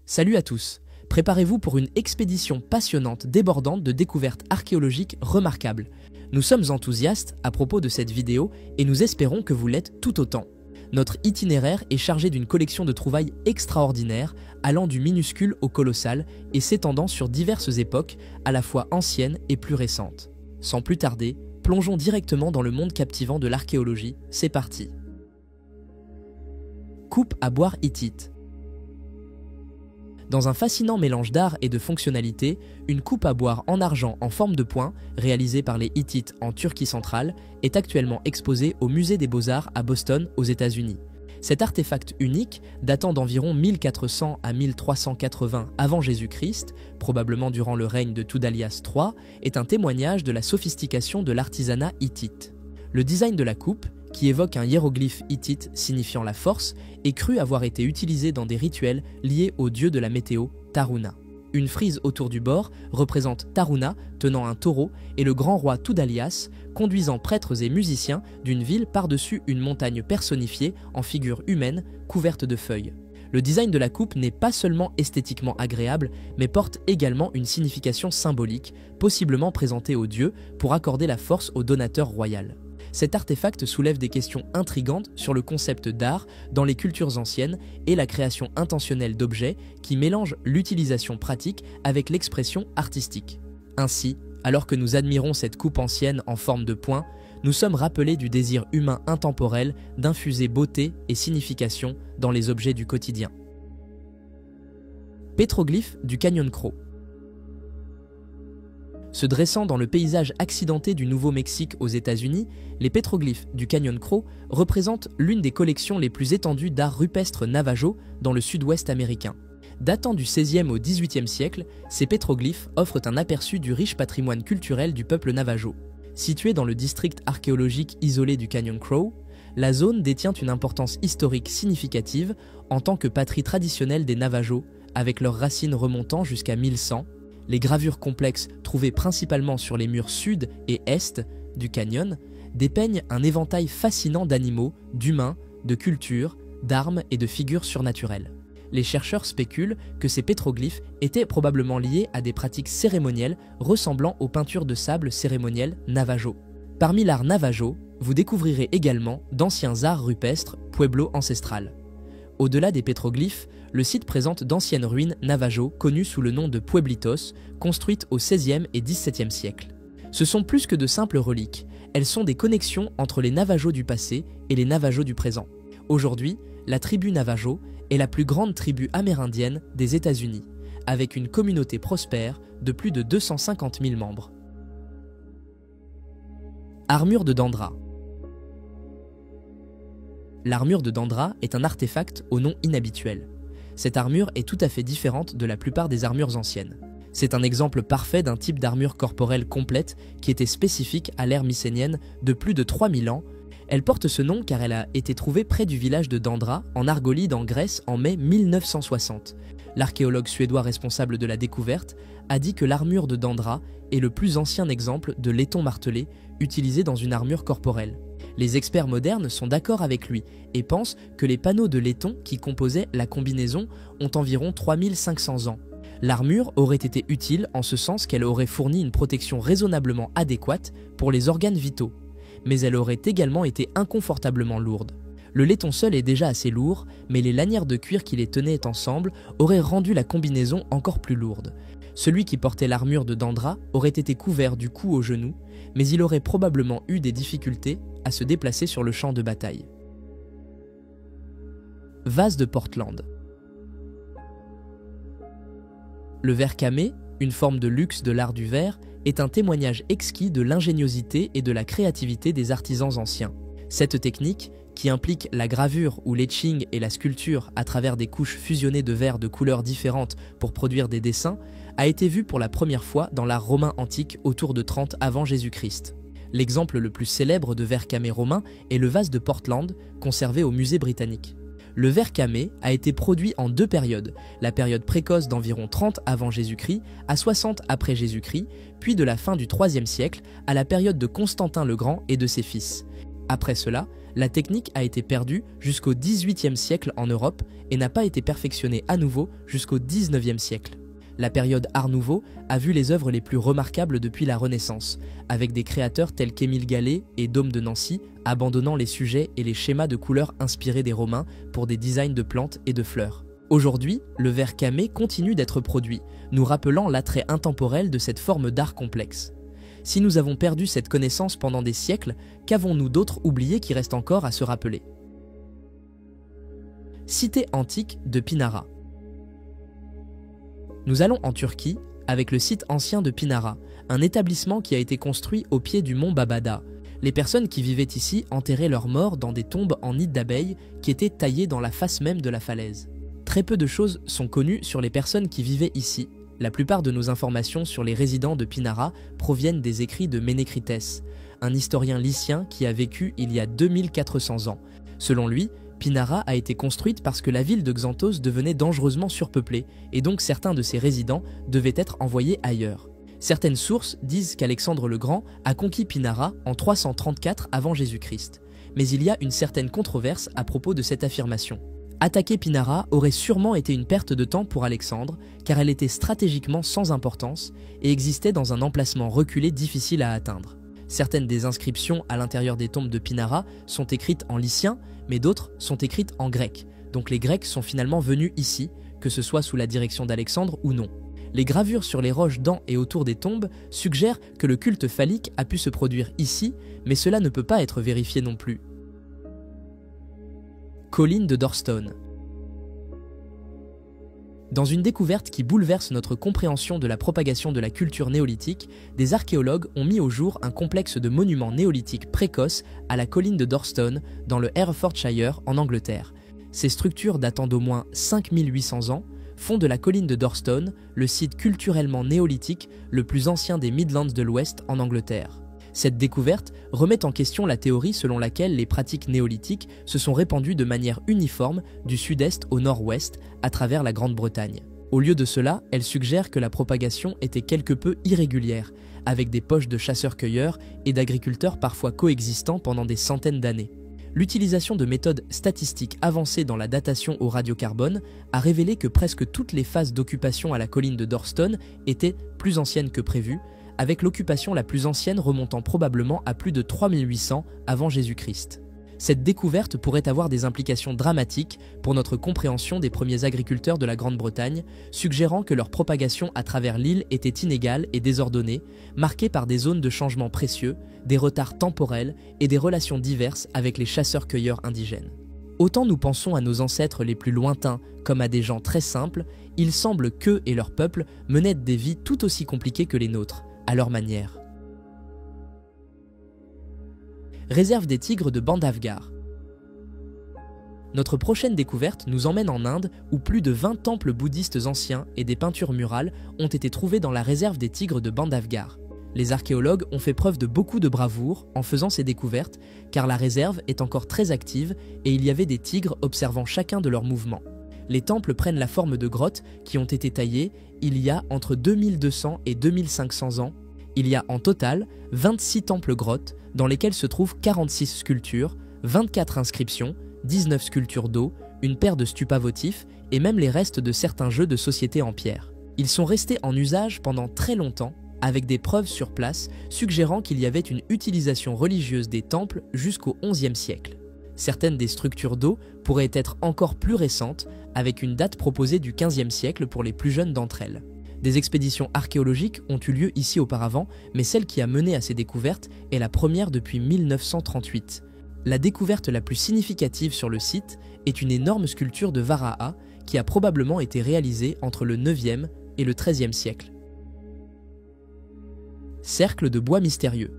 Salut à tous! Préparez-vous pour une expédition passionnante, débordante de découvertes archéologiques remarquables. Nous sommes enthousiastes à propos de cette vidéo et nous espérons que vous l'êtes tout autant. Notre itinéraire est chargé d'une collection de trouvailles extraordinaires, allant du minuscule au colossal et s'étendant sur diverses époques, à la fois anciennes et plus récentes. Sans plus tarder, plongeons directement dans le monde captivant de l'archéologie. C'est parti! Coupe à boire hittite. Dans un fascinant mélange d'art et de fonctionnalité, une coupe à boire en argent en forme de poing, réalisée par les Hittites en Turquie centrale, est actuellement exposée au Musée des Beaux-Arts à Boston, aux États-Unis. Cet artefact unique, datant d'environ 1400 à 1380 avant Jésus-Christ, probablement durant le règne de Tudhalias III, est un témoignage de la sophistication de l'artisanat hittite. Le design de la coupe, qui évoque un hiéroglyphe hittite signifiant la force, est cru avoir été utilisé dans des rituels liés au dieu de la météo, Tarhuna. Une frise autour du bord représente Tarhuna tenant un taureau et le grand roi Tudhalias conduisant prêtres et musiciens d'une ville par-dessus une montagne personnifiée en figure humaine couverte de feuilles. Le design de la coupe n'est pas seulement esthétiquement agréable, mais porte également une signification symbolique, possiblement présentée au dieu pour accorder la force au donateur royal. Cet artefact soulève des questions intrigantes sur le concept d'art dans les cultures anciennes et la création intentionnelle d'objets qui mélangent l'utilisation pratique avec l'expression artistique. Ainsi, alors que nous admirons cette coupe ancienne en forme de poing, nous sommes rappelés du désir humain intemporel d'infuser beauté et signification dans les objets du quotidien. Pétroglyphes du Canyon Crow. Se dressant dans le paysage accidenté du Nouveau-Mexique aux États-Unis, les pétroglyphes du Canyon Crow représentent l'une des collections les plus étendues d'art rupestre navajo dans le sud-ouest américain. Datant du XVIe au XVIIIe siècle, ces pétroglyphes offrent un aperçu du riche patrimoine culturel du peuple navajo. Située dans le district archéologique isolé du Canyon Crow, la zone détient une importance historique significative en tant que patrie traditionnelle des Navajos, avec leurs racines remontant jusqu'à 1100. Les gravures complexes trouvées principalement sur les murs sud et est du canyon dépeignent un éventail fascinant d'animaux, d'humains, de cultures, d'armes et de figures surnaturelles. Les chercheurs spéculent que ces pétroglyphes étaient probablement liés à des pratiques cérémonielles ressemblant aux peintures de sable cérémonielles navajo. Parmi l'art navajo, vous découvrirez également d'anciens arts rupestres pueblo ancestrales. Au-delà des pétroglyphes, le site présente d'anciennes ruines navajo connues sous le nom de pueblitos, construites au XVIe et XVIIe siècle. Ce sont plus que de simples reliques, elles sont des connexions entre les Navajos du passé et les Navajos du présent. Aujourd'hui, la tribu Navajo est la plus grande tribu amérindienne des États-Unis, avec une communauté prospère de plus de 250 000 membres. Armure de Dandra. L'armure de Dandra est un artefact au nom inhabituel. Cette armure est tout à fait différente de la plupart des armures anciennes. C'est un exemple parfait d'un type d'armure corporelle complète qui était spécifique à l'ère mycénienne de plus de 3000 ans. Elle porte ce nom car elle a été trouvée près du village de Dandra, en Argolide en Grèce, en mai 1960. L'archéologue suédois responsable de la découverte a dit que l'armure de Dandra est le plus ancien exemple de laiton martelé utilisé dans une armure corporelle. Les experts modernes sont d'accord avec lui et pensent que les panneaux de laiton qui composaient la combinaison ont environ 3500 ans. L'armure aurait été utile en ce sens qu'elle aurait fourni une protection raisonnablement adéquate pour les organes vitaux, mais elle aurait également été inconfortablement lourde. Le laiton seul est déjà assez lourd, mais les lanières de cuir qui les tenaient ensemble auraient rendu la combinaison encore plus lourde. Celui qui portait l'armure de Dandra aurait été couvert du cou au genou, mais il aurait probablement eu des difficultés à se déplacer sur le champ de bataille. Vase de Portland. Le verre camé, une forme de luxe de l'art du verre, est un témoignage exquis de l'ingéniosité et de la créativité des artisans anciens. Cette technique, qui implique la gravure ou l'etching et la sculpture à travers des couches fusionnées de verre de couleurs différentes pour produire des dessins, a été vue pour la première fois dans l'art romain antique autour de 30 avant Jésus-Christ. L'exemple le plus célèbre de verre camé romain est le vase de Portland, conservé au musée britannique. Le verre camé a été produit en deux périodes, la période précoce d'environ 30 avant Jésus-Christ à 60 après Jésus-Christ, puis de la fin du IIIe siècle à la période de Constantin le Grand et de ses fils. Après cela, La technique a été perdue jusqu'au XVIIIe siècle en Europe et n'a pas été perfectionnée à nouveau jusqu'au XIXe siècle. La période Art Nouveau a vu les œuvres les plus remarquables depuis la Renaissance, avec des créateurs tels qu'Émile Gallé et Dôme de Nancy abandonnant les sujets et les schémas de couleurs inspirés des Romains pour des designs de plantes et de fleurs. Aujourd'hui, le verre camé continue d'être produit, nous rappelant l'attrait intemporel de cette forme d'art complexe. Si nous avons perdu cette connaissance pendant des siècles, qu'avons-nous d'autre oublié qui reste encore à se rappeler? Cité antique de Pinara. Nous allons en Turquie avec le site ancien de Pinara, un établissement qui a été construit au pied du mont Babada. Les personnes qui vivaient ici enterraient leurs morts dans des tombes en nid d'abeilles qui étaient taillées dans la face même de la falaise. Très peu de choses sont connues sur les personnes qui vivaient ici. La plupart de nos informations sur les résidents de Pinara proviennent des écrits de Ménécrites, un historien lycien qui a vécu il y a 2400 ans. Selon lui, Pinara a été construite parce que la ville de Xanthos devenait dangereusement surpeuplée et donc certains de ses résidents devaient être envoyés ailleurs. Certaines sources disent qu'Alexandre le Grand a conquis Pinara en 334 avant Jésus-Christ, mais il y a une certaine controverse à propos de cette affirmation. Attaquer Pinara aurait sûrement été une perte de temps pour Alexandre, car elle était stratégiquement sans importance et existait dans un emplacement reculé difficile à atteindre. Certaines des inscriptions à l'intérieur des tombes de Pinara sont écrites en lycien, mais d'autres sont écrites en grec. Donc les Grecs sont finalement venus ici, que ce soit sous la direction d'Alexandre ou non. Les gravures sur les roches dans et autour des tombes suggèrent que le culte phallique a pu se produire ici, mais cela ne peut pas être vérifié non plus. Colline de Dorstone. Dans une découverte qui bouleverse notre compréhension de la propagation de la culture néolithique, des archéologues ont mis au jour un complexe de monuments néolithiques précoces à la colline de Dorstone, dans le Herefordshire, en Angleterre. Ces structures datant d'au moins 5800 ans font de la colline de Dorstone le site culturellement néolithique le plus ancien des Midlands de l'Ouest en Angleterre. Cette découverte remet en question la théorie selon laquelle les pratiques néolithiques se sont répandues de manière uniforme du sud-est au nord-ouest à travers la Grande-Bretagne. Au lieu de cela, elle suggère que la propagation était quelque peu irrégulière, avec des poches de chasseurs-cueilleurs et d'agriculteurs parfois coexistants pendant des centaines d'années. L'utilisation de méthodes statistiques avancées dans la datation au radiocarbone a révélé que presque toutes les phases d'occupation à la colline de Dorstone étaient plus anciennes que prévu, avec l'occupation la plus ancienne remontant probablement à plus de 3800 avant Jésus-Christ. Cette découverte pourrait avoir des implications dramatiques pour notre compréhension des premiers agriculteurs de la Grande-Bretagne, suggérant que leur propagation à travers l'île était inégale et désordonnée, marquée par des zones de changement précieux, des retards temporels et des relations diverses avec les chasseurs-cueilleurs indigènes. Autant nous pensons à nos ancêtres les plus lointains comme à des gens très simples, il semble qu'eux et leur peuple menaient des vies tout aussi compliquées que les nôtres, à leur manière. Réserve des tigres de Bandhavgarh. Notre prochaine découverte nous emmène en Inde où plus de 20 temples bouddhistes anciens et des peintures murales ont été trouvés dans la réserve des tigres de Bandhavgarh. Les archéologues ont fait preuve de beaucoup de bravoure en faisant ces découvertes car la réserve est encore très active et il y avait des tigres observant chacun de leurs mouvements. Les temples prennent la forme de grottes qui ont été taillées il y a entre 2200 et 2500 ans. Il y a en total 26 temples-grottes dans lesquels se trouvent 46 sculptures, 24 inscriptions, 19 sculptures d'eau, une paire de stupas votifs et même les restes de certains jeux de société en pierre. Ils sont restés en usage pendant très longtemps, avec des preuves sur place suggérant qu'il y avait une utilisation religieuse des temples jusqu'au XIe siècle. Certaines des structures d'eau pourraient être encore plus récentes, avec une date proposée du XVe siècle pour les plus jeunes d'entre elles. Des expéditions archéologiques ont eu lieu ici auparavant, mais celle qui a mené à ces découvertes est la première depuis 1938. La découverte la plus significative sur le site est une énorme sculpture de Varaha qui a probablement été réalisée entre le 9e et le 13e siècle. Cercle de bois mystérieux.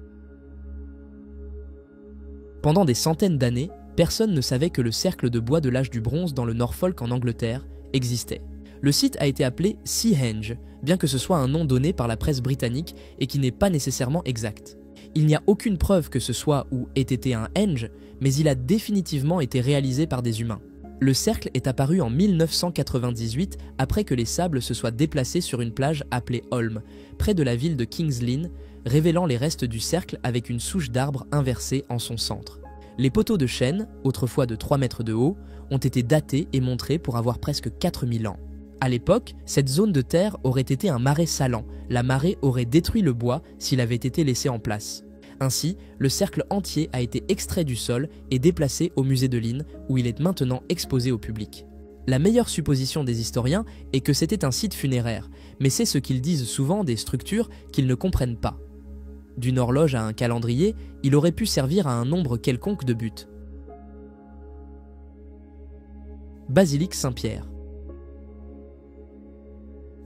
Pendant des centaines d'années, personne ne savait que le cercle de bois de l'âge du bronze dans le Norfolk en Angleterre existait. Le site a été appelé Seahenge, bien que ce soit un nom donné par la presse britannique et qui n'est pas nécessairement exact. Il n'y a aucune preuve que ce soit ou ait été un henge, mais il a définitivement été réalisé par des humains. Le cercle est apparu en 1998 après que les sables se soient déplacés sur une plage appelée Holme, près de la ville de King's Lynn, révélant les restes du cercle avec une souche d'arbre inversée en son centre. Les poteaux de chêne, autrefois de 3 mètres de haut, ont été datés et montrés pour avoir presque 4000 ans. À l'époque, cette zone de terre aurait été un marais salant. La marée aurait détruit le bois s'il avait été laissé en place. Ainsi, le cercle entier a été extrait du sol et déplacé au musée de l'Inn, où il est maintenant exposé au public. La meilleure supposition des historiens est que c'était un site funéraire, mais c'est ce qu'ils disent souvent des structures qu'ils ne comprennent pas. D'une horloge à un calendrier, il aurait pu servir à un nombre quelconque de buts. Basilique Saint-Pierre.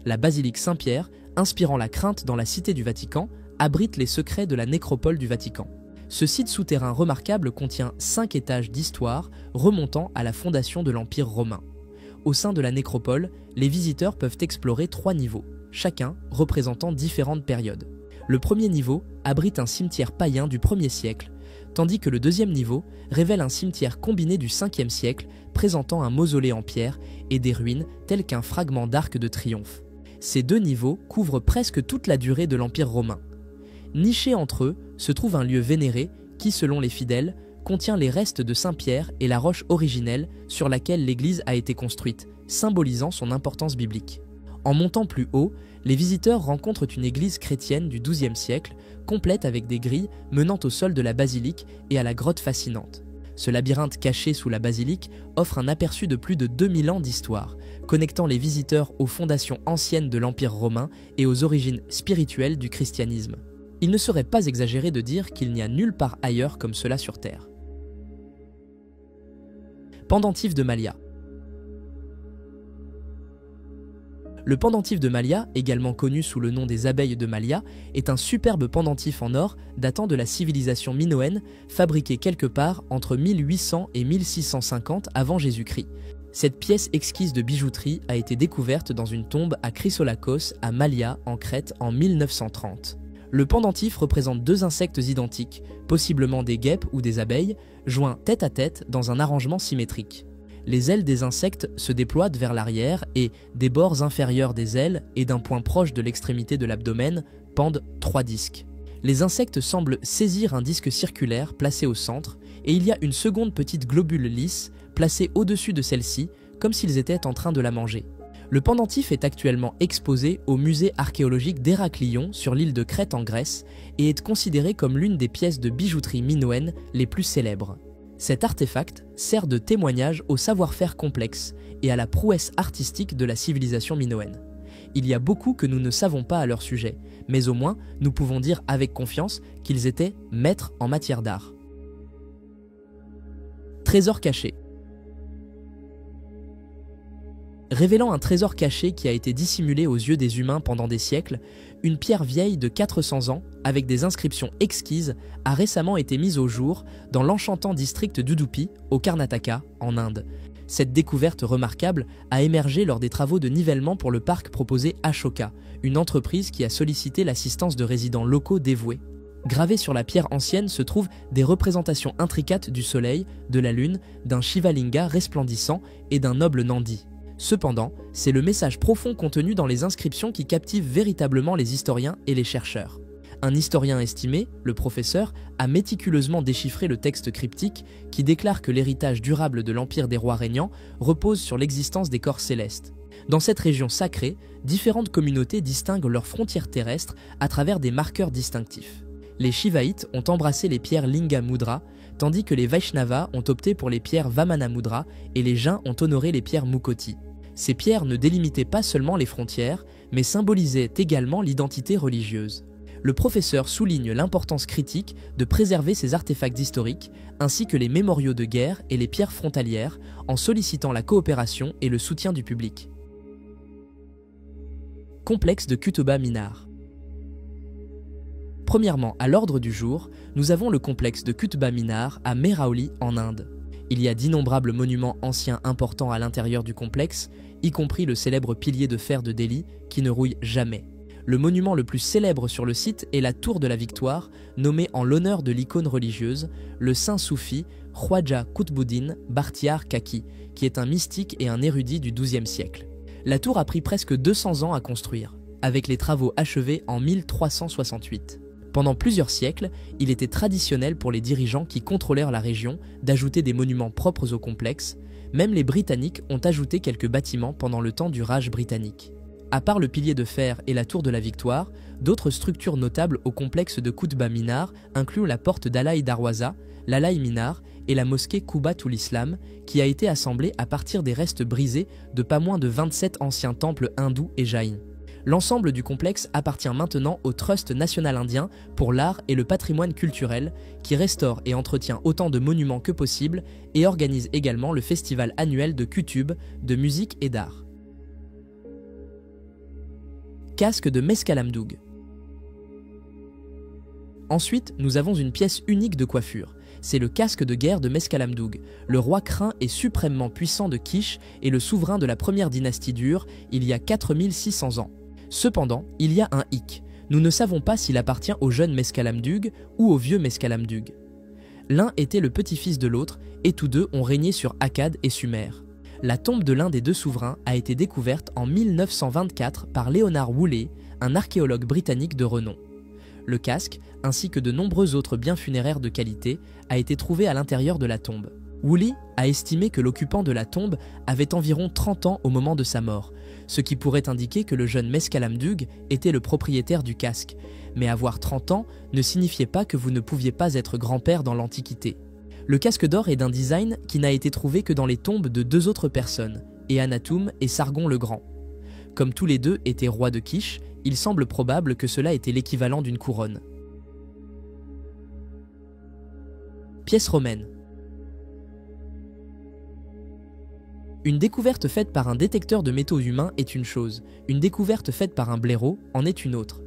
La basilique Saint-Pierre, inspirant la crainte dans la cité du Vatican, abrite les secrets de la nécropole du Vatican. Ce site souterrain remarquable contient 5 étages d'histoire remontant à la fondation de l'Empire romain. Au sein de la nécropole, les visiteurs peuvent explorer 3 niveaux, chacun représentant différentes périodes. Le premier niveau abrite un cimetière païen du 1er siècle, tandis que le deuxième niveau révèle un cimetière combiné du 5e siècle présentant un mausolée en pierre et des ruines telles qu'un fragment d'arc de triomphe. Ces 2 niveaux couvrent presque toute la durée de l'Empire romain. Niché entre eux se trouve un lieu vénéré qui, selon les fidèles, contient les restes de Saint-Pierre et la roche originelle sur laquelle l'église a été construite, symbolisant son importance biblique. En montant plus haut, les visiteurs rencontrent une église chrétienne du XIIe siècle, complète avec des grilles menant au sol de la basilique et à la grotte fascinante. Ce labyrinthe caché sous la basilique offre un aperçu de plus de 2000 ans d'histoire, connectant les visiteurs aux fondations anciennes de l'Empire romain et aux origines spirituelles du christianisme. Il ne serait pas exagéré de dire qu'il n'y a nulle part ailleurs comme cela sur Terre. Pendentif de Malia. Le pendentif de Malia, également connu sous le nom des abeilles de Malia, est un superbe pendentif en or datant de la civilisation minoenne, fabriqué quelque part entre 1800 et 1650 avant Jésus-Christ. Cette pièce exquise de bijouterie a été découverte dans une tombe à Chrysolakos, à Malia, en Crète, en 1930. Le pendentif représente 2 insectes identiques, possiblement des guêpes ou des abeilles, joints tête à tête dans un arrangement symétrique. Les ailes des insectes se déploient vers l'arrière et, des bords inférieurs des ailes et d'un point proche de l'extrémité de l'abdomen, pendent 3 disques. Les insectes semblent saisir un disque circulaire placé au centre et il y a une seconde petite globule lisse placée au-dessus de celle-ci, comme s'ils étaient en train de la manger. Le pendentif est actuellement exposé au musée archéologique d'Héraklion sur l'île de Crète en Grèce et est considéré comme l'une des pièces de bijouterie minoenne les plus célèbres. Cet artefact sert de témoignage au savoir-faire complexe et à la prouesse artistique de la civilisation minoenne. Il y a beaucoup que nous ne savons pas à leur sujet, mais au moins nous pouvons dire avec confiance qu'ils étaient maîtres en matière d'art. Trésor caché. Révélant un trésor caché qui a été dissimulé aux yeux des humains pendant des siècles, une pierre vieille de 400 ans, avec des inscriptions exquises, a récemment été mise au jour dans l'enchantant district d'Udupi, au Karnataka, en Inde. Cette découverte remarquable a émergé lors des travaux de nivellement pour le parc proposé Ashoka, une entreprise qui a sollicité l'assistance de résidents locaux dévoués. Gravés sur la pierre ancienne se trouvent des représentations intricates du soleil, de la lune, d'un Shivalinga resplendissant et d'un noble Nandi. Cependant, c'est le message profond contenu dans les inscriptions qui captive véritablement les historiens et les chercheurs. Un historien estimé, le professeur, a méticuleusement déchiffré le texte cryptique qui déclare que l'héritage durable de l'empire des rois régnants repose sur l'existence des corps célestes. Dans cette région sacrée, différentes communautés distinguent leurs frontières terrestres à travers des marqueurs distinctifs. Les Shivaïtes ont embrassé les pierres Linga Mudra, tandis que les Vaishnavas ont opté pour les pierres Vamana Mudra et les Jains ont honoré les pierres Mukoti. Ces pierres ne délimitaient pas seulement les frontières, mais symbolisaient également l'identité religieuse. Le professeur souligne l'importance critique de préserver ces artefacts historiques, ainsi que les mémoriaux de guerre et les pierres frontalières, en sollicitant la coopération et le soutien du public. Complexe de Qutba Minar. Premièrement, à l'ordre du jour, nous avons le complexe de Qutba Minar à Mehrauli en Inde. Il y a d'innombrables monuments anciens importants à l'intérieur du complexe, y compris le célèbre pilier de fer de Delhi qui ne rouille jamais. Le monument le plus célèbre sur le site est la Tour de la Victoire, nommée en l'honneur de l'icône religieuse, le saint soufi Khwaja Qutbuddin Bakhtiar Kaki, qui est un mystique et un érudit du XIIe siècle. La tour a pris presque 200 ans à construire, avec les travaux achevés en 1368. Pendant plusieurs siècles, il était traditionnel pour les dirigeants qui contrôlèrent la région d'ajouter des monuments propres au complexe. Même les Britanniques ont ajouté quelques bâtiments pendant le temps du Raj britannique. À part le pilier de fer et la tour de la Victoire, d'autres structures notables au complexe de Qutba Minar incluent la porte d'Alai Darwaza, l'Alai Minar et la mosquée Qubatul Islam, qui a été assemblée à partir des restes brisés de pas moins de 27 anciens temples hindous et jaïns. L'ensemble du complexe appartient maintenant au Trust national indien pour l'art et le patrimoine culturel, qui restaure et entretient autant de monuments que possible et organise également le festival annuel de Qutub, de musique et d'art. Casque de Mescalamdoug. Ensuite, nous avons une pièce unique de coiffure. C'est le casque de guerre de Mescalamdoug, le roi craint et suprêmement puissant de Kish et le souverain de la première dynastie d'Ur, il y a 4600 ans. Cependant, il y a un hic. Nous ne savons pas s'il appartient au jeune Mescalamdoug ou au vieux Mescalamdoug. L'un était le petit-fils de l'autre et tous deux ont régné sur Akkad et Sumer. La tombe de l'un des deux souverains a été découverte en 1924 par Leonard Woolley, un archéologue britannique de renom. Le casque, ainsi que de nombreux autres biens funéraires de qualité, a été trouvé à l'intérieur de la tombe. Woolley a estimé que l'occupant de la tombe avait environ 30 ans au moment de sa mort, ce qui pourrait indiquer que le jeune Mescalamdoug était le propriétaire du casque. Mais avoir 30 ans ne signifiait pas que vous ne pouviez pas être grand-père dans l'Antiquité. Le casque d'or est d'un design qui n'a été trouvé que dans les tombes de deux autres personnes, Eannatum et Sargon le Grand. Comme tous les deux étaient rois de Kish, il semble probable que cela était l'équivalent d'une couronne. Pièce romaine. Une découverte faite par un détecteur de métaux humains est une chose, une découverte faite par un blaireau en est une autre.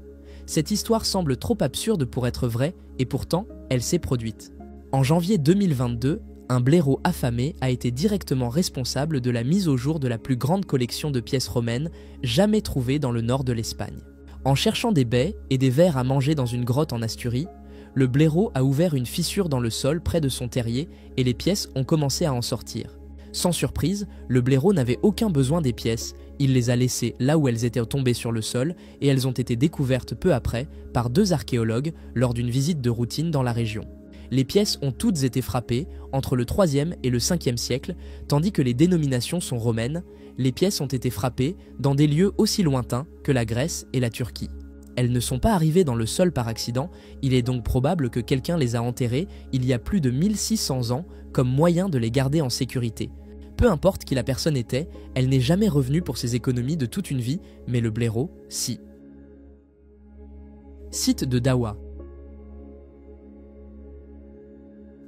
Cette histoire semble trop absurde pour être vraie, et pourtant, elle s'est produite. En janvier 2022, un blaireau affamé a été directement responsable de la mise au jour de la plus grande collection de pièces romaines jamais trouvée dans le nord de l'Espagne. En cherchant des baies et des vers à manger dans une grotte en Asturie, le blaireau a ouvert une fissure dans le sol près de son terrier et les pièces ont commencé à en sortir. Sans surprise, le blaireau n'avait aucun besoin des pièces, il les a laissées là où elles étaient tombées sur le sol et elles ont été découvertes peu après par deux archéologues lors d'une visite de routine dans la région. Les pièces ont toutes été frappées entre le 3e et le 5e siècle, tandis que les dénominations sont romaines. Les pièces ont été frappées dans des lieux aussi lointains que la Grèce et la Turquie. Elles ne sont pas arrivées dans le sol par accident, il est donc probable que quelqu'un les a enterrées il y a plus de 1600 ans comme moyen de les garder en sécurité. Peu importe qui la personne était, elle n'est jamais revenue pour ses économies de toute une vie, mais le blaireau, si. Site de Dawa.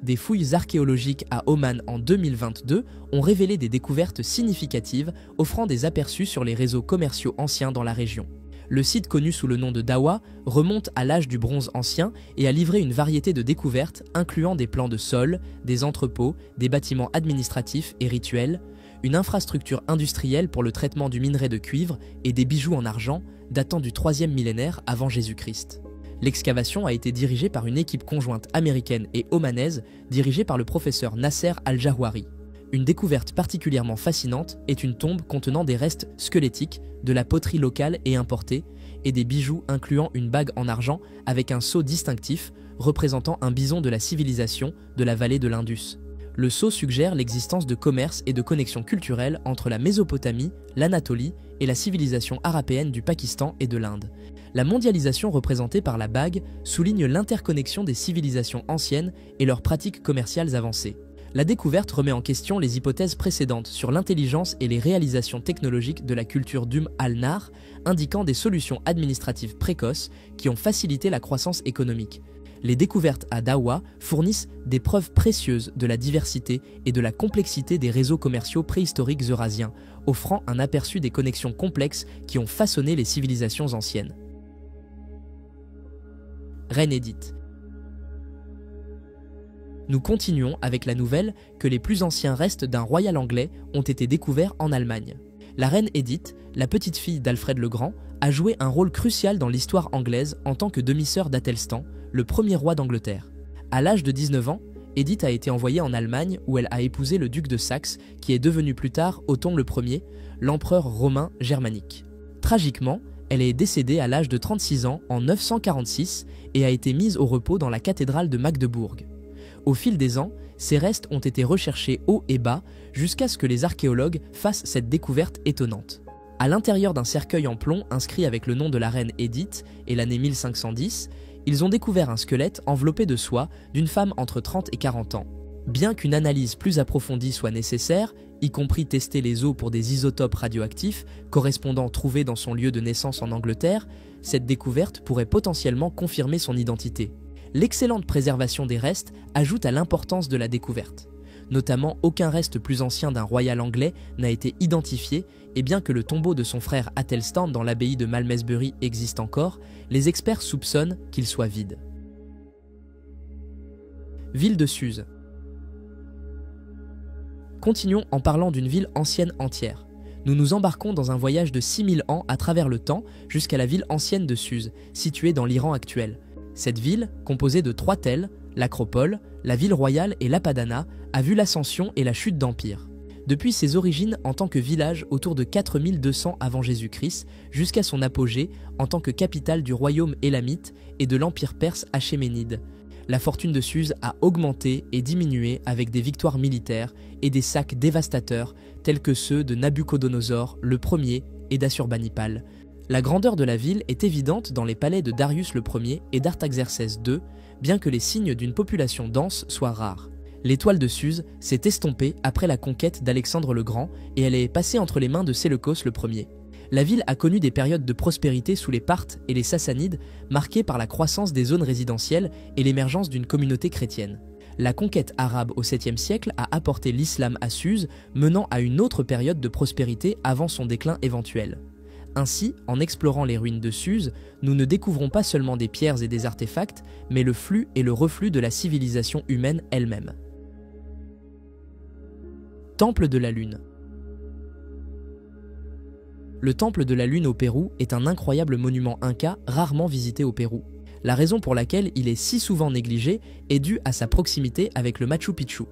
Des fouilles archéologiques à Oman en 2022 ont révélé des découvertes significatives offrant des aperçus sur les réseaux commerciaux anciens dans la région. Le site connu sous le nom de Dawa remonte à l'âge du bronze ancien et a livré une variété de découvertes incluant des plans de sol, des entrepôts, des bâtiments administratifs et rituels, une infrastructure industrielle pour le traitement du minerai de cuivre et des bijoux en argent datant du 3e millénaire avant Jésus-Christ. L'excavation a été dirigée par une équipe conjointe américaine et omanaise dirigée par le professeur Nasser Al-Jawhari. Une découverte particulièrement fascinante est une tombe contenant des restes squelettiques, de la poterie locale et importée, et des bijoux incluant une bague en argent avec un sceau distinctif représentant un bison de la civilisation de la vallée de l'Indus. Le sceau suggère l'existence de commerce et de connexions culturelles entre la Mésopotamie, l'Anatolie et la civilisation arapéenne du Pakistan et de l'Inde. La mondialisation représentée par la bague souligne l'interconnexion des civilisations anciennes et leurs pratiques commerciales avancées. La découverte remet en question les hypothèses précédentes sur l'intelligence et les réalisations technologiques de la culture al-Nar, indiquant des solutions administratives précoces qui ont facilité la croissance économique. Les découvertes à Dawa fournissent des preuves précieuses de la diversité et de la complexité des réseaux commerciaux préhistoriques eurasiens, offrant un aperçu des connexions complexes qui ont façonné les civilisations anciennes. Reine Édith. Nous continuons avec la nouvelle que les plus anciens restes d'un royal anglais ont été découverts en Allemagne. La reine Édith, la petite-fille d'Alfred le Grand, a joué un rôle crucial dans l'histoire anglaise en tant que demi-sœur d'Athelstan, le premier roi d'Angleterre. À l'âge de 19 ans, Édith a été envoyée en Allemagne où elle a épousé le duc de Saxe, qui est devenu plus tard Othon Ier, l'empereur romain germanique. Tragiquement, Elle est décédée à l'âge de 36 ans en 946 et a été mise au repos dans la cathédrale de Magdebourg. Au fil des ans, ses restes ont été recherchés haut et bas jusqu'à ce que les archéologues fassent cette découverte étonnante. À l'intérieur d'un cercueil en plomb inscrit avec le nom de la reine Édith et l'année 1510, ils ont découvert un squelette enveloppé de soie d'une femme entre 30 et 40 ans. Bien qu'une analyse plus approfondie soit nécessaire, y compris tester les os pour des isotopes radioactifs correspondant trouvés dans son lieu de naissance en Angleterre, cette découverte pourrait potentiellement confirmer son identité. L'excellente préservation des restes ajoute à l'importance de la découverte. Notamment, aucun reste plus ancien d'un royal anglais n'a été identifié, et bien que le tombeau de son frère Athelstan dans l'abbaye de Malmesbury existe encore, les experts soupçonnent qu'il soit vide. Ville de Suse. Continuons en parlant d'une ville ancienne entière. Nous nous embarquons dans un voyage de 6000 ans à travers le temps jusqu'à la ville ancienne de Suse, située dans l'Iran actuel. Cette ville, composée de 3 tels, l'Acropole, la ville royale et l'Apadana, a vu l'ascension et la chute d'empire. Depuis ses origines en tant que village autour de 4200 avant Jésus-Christ, jusqu'à son apogée en tant que capitale du royaume élamite et de l'empire perse achéménide. La fortune de Suse a augmenté et diminué avec des victoires militaires et des sacs dévastateurs tels que ceux de Nabuchodonosor le Ier et d'Assurbanipal. La grandeur de la ville est évidente dans les palais de Darius le Ier et d'Artaxerxès II, bien que les signes d'une population dense soient rares. L'étoile de Suse s'est estompée après la conquête d'Alexandre le Grand et elle est passée entre les mains de Séleucos le Ier. La ville a connu des périodes de prospérité sous les Parthes et les Sassanides, marquées par la croissance des zones résidentielles et l'émergence d'une communauté chrétienne. La conquête arabe au 7e siècle a apporté l'islam à Suse, menant à une autre période de prospérité avant son déclin éventuel. Ainsi, en explorant les ruines de Suse, nous ne découvrons pas seulement des pierres et des artefacts, mais le flux et le reflux de la civilisation humaine elle-même. Temple de la Lune. Le Temple de la Lune au Pérou est un incroyable monument inca rarement visité au Pérou. La raison pour laquelle il est si souvent négligé est due à sa proximité avec le Machu Picchu,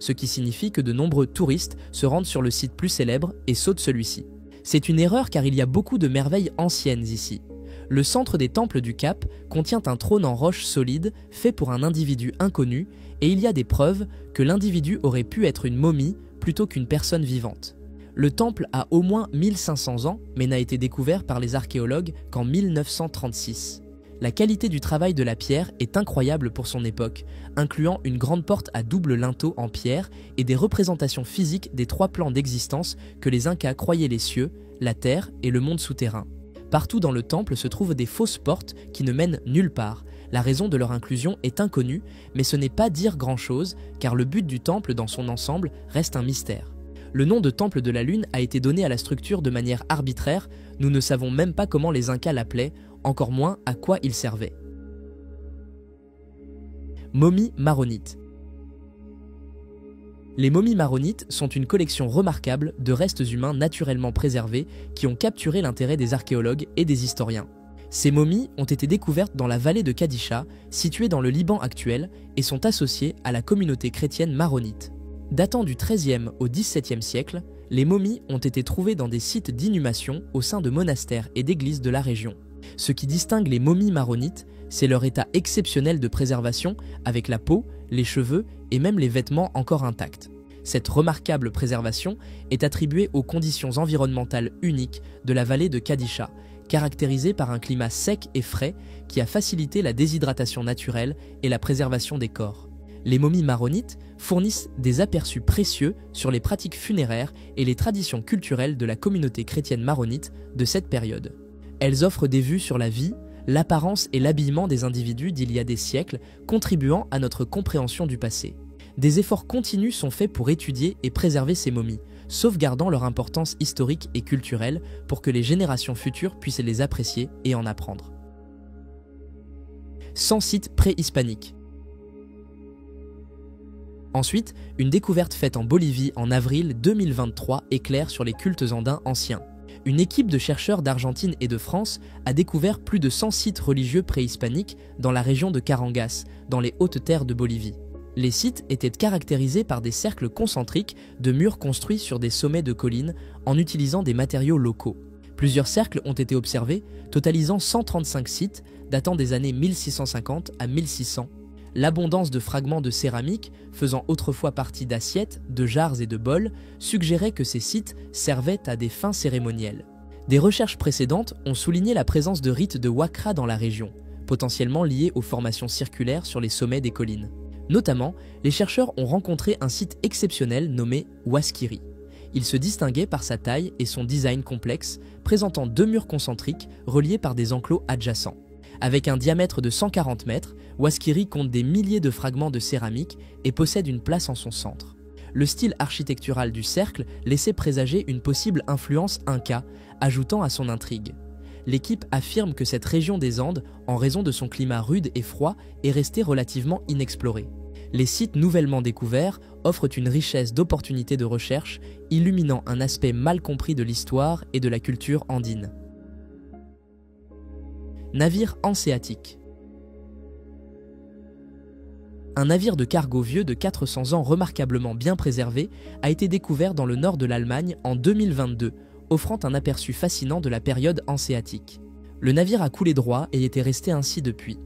ce qui signifie que de nombreux touristes se rendent sur le site plus célèbre et sautent celui-ci. C'est une erreur car il y a beaucoup de merveilles anciennes ici. Le centre des temples du Cap contient un trône en roche solide fait pour un individu inconnu et il y a des preuves que l'individu aurait pu être une momie plutôt qu'une personne vivante. Le temple a au moins 1500 ans mais n'a été découvert par les archéologues qu'en 1936. La qualité du travail de la pierre est incroyable pour son époque, incluant une grande porte à double linteau en pierre et des représentations physiques des 3 plans d'existence que les Incas croyaient les cieux, la terre et le monde souterrain. Partout dans le temple se trouvent des fausses portes qui ne mènent nulle part. La raison de leur inclusion est inconnue, mais ce n'est pas dire grand-chose, car le but du temple dans son ensemble reste un mystère. Le nom de Temple de la Lune a été donné à la structure de manière arbitraire, nous ne savons même pas comment les Incas l'appelaient, encore moins à quoi il servait. Momies maronites. Les momies maronites sont une collection remarquable de restes humains naturellement préservés qui ont capturé l'intérêt des archéologues et des historiens. Ces momies ont été découvertes dans la vallée de Qadisha, située dans le Liban actuel, et sont associées à la communauté chrétienne maronite. Datant du XIIIe au XVIIe siècle, les momies ont été trouvées dans des sites d'inhumation au sein de monastères et d'églises de la région. Ce qui distingue les momies maronites, c'est leur état exceptionnel de préservation avec la peau, les cheveux et même les vêtements encore intacts. Cette remarquable préservation est attribuée aux conditions environnementales uniques de la vallée de Qadisha, caractérisée par un climat sec et frais qui a facilité la déshydratation naturelle et la préservation des corps. Les momies maronites fournissent des aperçus précieux sur les pratiques funéraires et les traditions culturelles de la communauté chrétienne maronite de cette période. Elles offrent des vues sur la vie, l'apparence et l'habillement des individus d'il y a des siècles, contribuant à notre compréhension du passé. Des efforts continus sont faits pour étudier et préserver ces momies, sauvegardant leur importance historique et culturelle pour que les générations futures puissent les apprécier et en apprendre. 100 sites préhispaniques. Ensuite, une découverte faite en Bolivie en avril 2023 éclaire sur les cultes andins anciens. Une équipe de chercheurs d'Argentine et de France a découvert plus de 100 sites religieux préhispaniques dans la région de Carangas, dans les hautes terres de Bolivie. Les sites étaient caractérisés par des cercles concentriques de murs construits sur des sommets de collines en utilisant des matériaux locaux. Plusieurs cercles ont été observés, totalisant 135 sites datant des années 1650 à 1600. L'abondance de fragments de céramique, faisant autrefois partie d'assiettes, de jarres et de bols, suggérait que ces sites servaient à des fins cérémonielles. Des recherches précédentes ont souligné la présence de rites de Wakra dans la région, potentiellement liés aux formations circulaires sur les sommets des collines. Notamment, les chercheurs ont rencontré un site exceptionnel nommé Waskiri. Il se distinguait par sa taille et son design complexe, présentant 2 murs concentriques reliés par des enclos adjacents. Avec un diamètre de 140 mètres, Waskiri compte des milliers de fragments de céramique et possède une place en son centre. Le style architectural du cercle laissait présager une possible influence inca, ajoutant à son intrigue. L'équipe affirme que cette région des Andes, en raison de son climat rude et froid, est restée relativement inexplorée. Les sites nouvellement découverts offrent une richesse d'opportunités de recherche, illuminant un aspect mal compris de l'histoire et de la culture andine. Navire hanséatique. Un navire de cargo vieux de 400 ans remarquablement bien préservé a été découvert dans le nord de l'Allemagne en 2022, offrant un aperçu fascinant de la période hanséatique. Le navire a coulé droit et était resté ainsi depuis.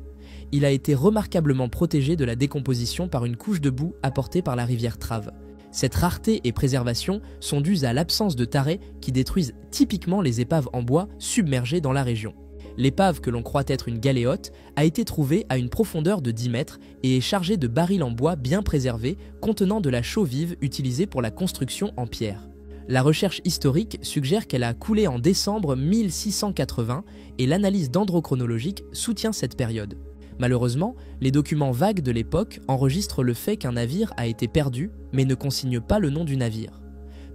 Il a été remarquablement protégé de la décomposition par une couche de boue apportée par la rivière Trave. Cette rareté et préservation sont dues à l'absence de tarés qui détruisent typiquement les épaves en bois submergées dans la région. L'épave, que l'on croit être une galéote, a été trouvée à une profondeur de 10 mètres et est chargée de barils en bois bien préservés contenant de la chaux vive utilisée pour la construction en pierre. La recherche historique suggère qu'elle a coulé en décembre 1680 et l'analyse dendrochronologique soutient cette période. Malheureusement, les documents vagues de l'époque enregistrent le fait qu'un navire a été perdu mais ne consignent pas le nom du navire.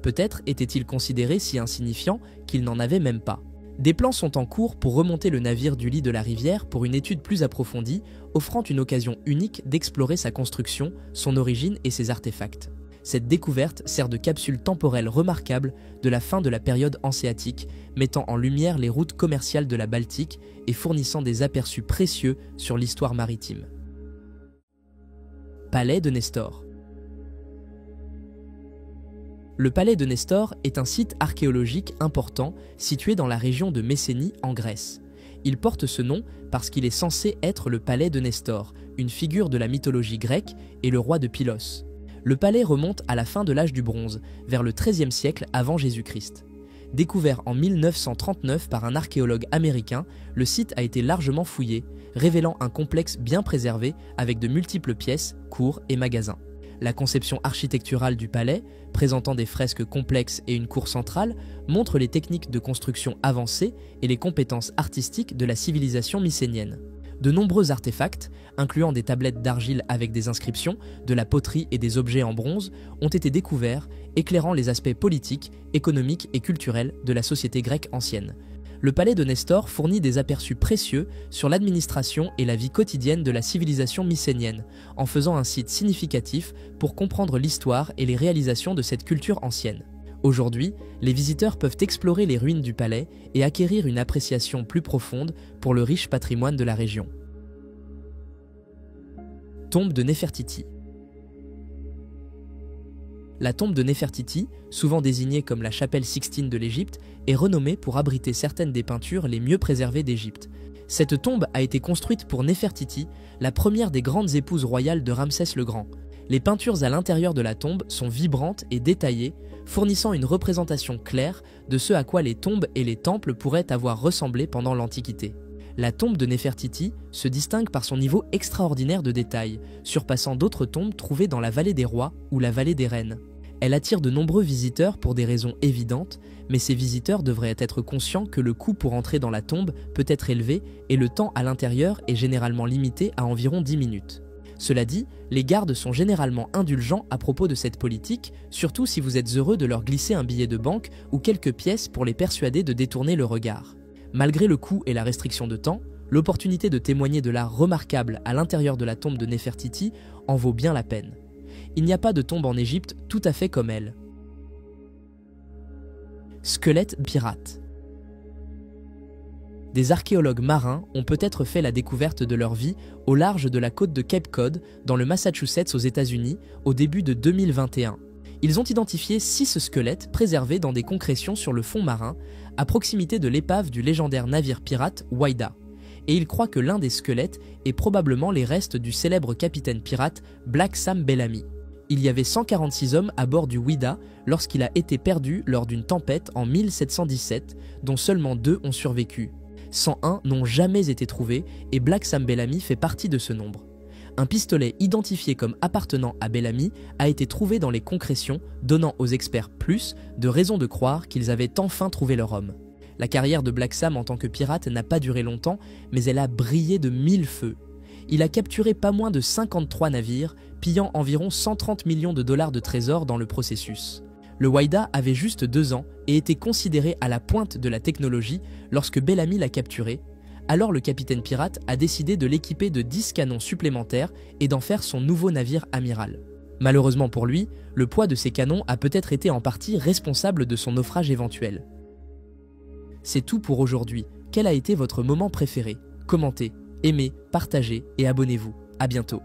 Peut-être était-il considéré si insignifiant qu'il n'en avait même pas. Des plans sont en cours pour remonter le navire du lit de la rivière pour une étude plus approfondie, offrant une occasion unique d'explorer sa construction, son origine et ses artefacts. Cette découverte sert de capsule temporelle remarquable de la fin de la période hanséatique, mettant en lumière les routes commerciales de la Baltique et fournissant des aperçus précieux sur l'histoire maritime. Palais de Nestor. Le palais de Nestor est un site archéologique important situé dans la région de Messénie en Grèce. Il porte ce nom parce qu'il est censé être le palais de Nestor, une figure de la mythologie grecque et le roi de Pylos. Le palais remonte à la fin de l'âge du bronze, vers le XIIIe siècle avant Jésus-Christ. Découvert en 1939 par un archéologue américain, le site a été largement fouillé, révélant un complexe bien préservé avec de multiples pièces, cours et magasins. La conception architecturale du palais, présentant des fresques complexes et une cour centrale, montre les techniques de construction avancées et les compétences artistiques de la civilisation mycénienne. De nombreux artefacts, incluant des tablettes d'argile avec des inscriptions, de la poterie et des objets en bronze, ont été découverts, éclairant les aspects politiques, économiques et culturels de la société grecque ancienne. Le palais de Nestor fournit des aperçus précieux sur l'administration et la vie quotidienne de la civilisation mycénienne, en faisant un site significatif pour comprendre l'histoire et les réalisations de cette culture ancienne. Aujourd'hui, les visiteurs peuvent explorer les ruines du palais et acquérir une appréciation plus profonde pour le riche patrimoine de la région. Tombe de Néfertiti. La tombe de Néfertiti, souvent désignée comme la chapelle Sixtine de l'Égypte, est renommée pour abriter certaines des peintures les mieux préservées d'Égypte. Cette tombe a été construite pour Néfertiti, la première des grandes épouses royales de Ramsès le Grand. Les peintures à l'intérieur de la tombe sont vibrantes et détaillées, fournissant une représentation claire de ce à quoi les tombes et les temples pourraient avoir ressemblé pendant l'Antiquité. La tombe de Néfertiti se distingue par son niveau extraordinaire de détail, surpassant d'autres tombes trouvées dans la vallée des rois ou la vallée des reines. Elle attire de nombreux visiteurs pour des raisons évidentes, mais ces visiteurs devraient être conscients que le coût pour entrer dans la tombe peut être élevé et le temps à l'intérieur est généralement limité à environ 10 minutes. Cela dit, les gardes sont généralement indulgents à propos de cette politique, surtout si vous êtes heureux de leur glisser un billet de banque ou quelques pièces pour les persuader de détourner le regard. Malgré le coût et la restriction de temps, l'opportunité de témoigner de l'art remarquable à l'intérieur de la tombe de Néfertiti en vaut bien la peine. Il n'y a pas de tombe en Égypte tout à fait comme elle. Squelette pirate. Des archéologues marins ont peut-être fait la découverte de leur vie au large de la côte de Cape Cod, dans le Massachusetts aux États-Unis, au début de 2021. Ils ont identifié 6 squelettes préservés dans des concrétions sur le fond marin, à proximité de l'épave du légendaire navire pirate Whydah. Et ils croient que l'un des squelettes est probablement les restes du célèbre capitaine pirate Black Sam Bellamy. Il y avait 146 hommes à bord du Whydah lorsqu'il a été perdu lors d'une tempête en 1717, dont seulement 2 ont survécu. 101 n'ont jamais été trouvés et Black Sam Bellamy fait partie de ce nombre. Un pistolet identifié comme appartenant à Bellamy a été trouvé dans les concrétions, donnant aux experts plus de raisons de croire qu'ils avaient enfin trouvé leur homme. La carrière de Black Sam en tant que pirate n'a pas duré longtemps, mais elle a brillé de 1000 feux. Il a capturé pas moins de 53 navires, pillant environ 130 millions de dollars de trésors dans le processus. Le Whydah avait juste 2 ans et était considéré à la pointe de la technologie lorsque Bellamy l'a capturé. Alors le capitaine pirate a décidé de l'équiper de 10 canons supplémentaires et d'en faire son nouveau navire amiral. Malheureusement pour lui, le poids de ces canons a peut-être été en partie responsable de son naufrage éventuel. C'est tout pour aujourd'hui. Quel a été votre moment préféré? Commentez, aimez, partagez et abonnez-vous. À bientôt.